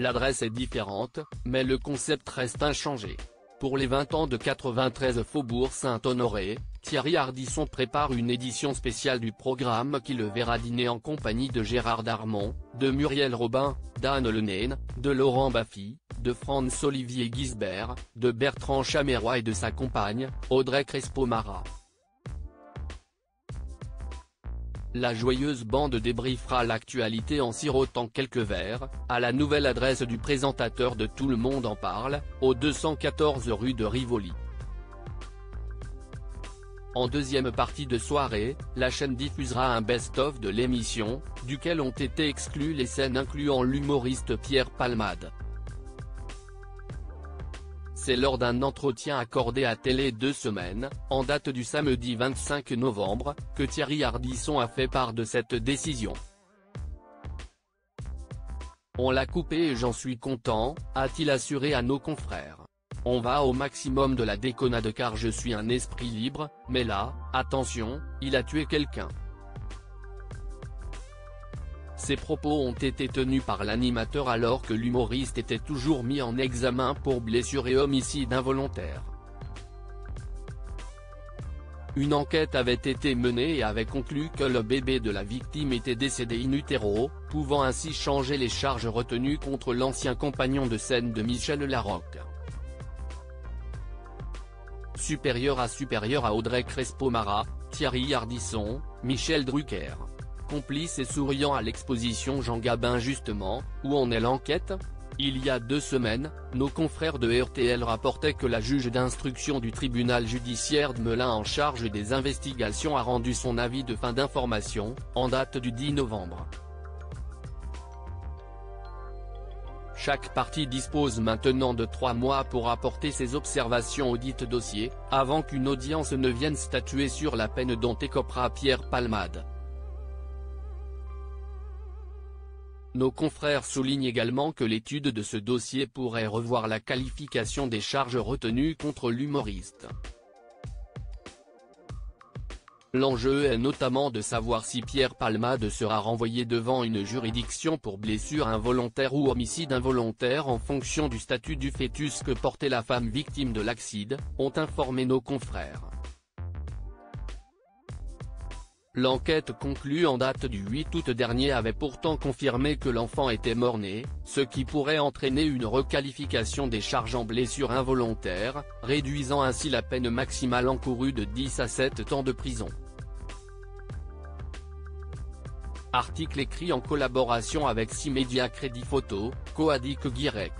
L'adresse est différente, mais le concept reste inchangé. Pour les 20 ans de 93 Faubourg Saint-Honoré, Thierry Ardisson prépare une édition spéciale du programme qui le verra dîner en compagnie de Gérard Darmon, de Muriel Robin, d'Anne Lenaine, de Laurent Baffy, de Franz-Olivier Gisbert, de Bertrand Chameroy et de sa compagne, Audrey Crespo-Mara. La joyeuse bande débriefera l'actualité en sirotant quelques verres, à la nouvelle adresse du présentateur de Tout le monde en parle, au 214 rue de Rivoli. En deuxième partie de soirée, la chaîne diffusera un best-of de l'émission, duquel ont été exclues les scènes incluant l'humoriste Pierre Palmade. C'est lors d'un entretien accordé à Télé 2 Semaines, en date du samedi 25 novembre, que Thierry Ardisson a fait part de cette décision. On l'a coupé et j'en suis content, a-t-il assuré à nos confrères. On va au maximum de la déconnade car je suis un esprit libre, mais là, attention, il a tué quelqu'un. Ces propos ont été tenus par l'animateur alors que l'humoriste était toujours mis en examen pour blessure et homicide involontaire. Une enquête avait été menée et avait conclu que le bébé de la victime était décédé in utero, pouvant ainsi changer les charges retenues contre l'ancien compagnon de scène de Michel Larocque. Supérieur à Audrey Crespo-Mara, Thierry Ardisson, Michel Drucker. Complice et souriant à l'exposition Jean Gabin justement, où en est l'enquête ? Il y a 2 semaines, nos confrères de RTL rapportaient que la juge d'instruction du tribunal judiciaire de Melun en charge des investigations a rendu son avis de fin d'information, en date du 10 novembre. Chaque partie dispose maintenant de 3 mois pour apporter ses observations au dit dossier, avant qu'une audience ne vienne statuer sur la peine dont écopera Pierre Palmade. Nos confrères soulignent également que l'étude de ce dossier pourrait revoir la qualification des charges retenues contre l'humoriste. L'enjeu est notamment de savoir si Pierre Palmade sera renvoyé devant une juridiction pour blessure involontaire ou homicide involontaire en fonction du statut du fœtus que portait la femme victime de l'accident, ont informé nos confrères. L'enquête conclue en date du 8 août dernier avait pourtant confirmé que l'enfant était mort-né, ce qui pourrait entraîner une requalification des charges en blessure involontaire, réduisant ainsi la peine maximale encourue de 10 à 7 ans de prison. Article écrit en collaboration avec 6 médias Crédit Photo, Coadic Guirec.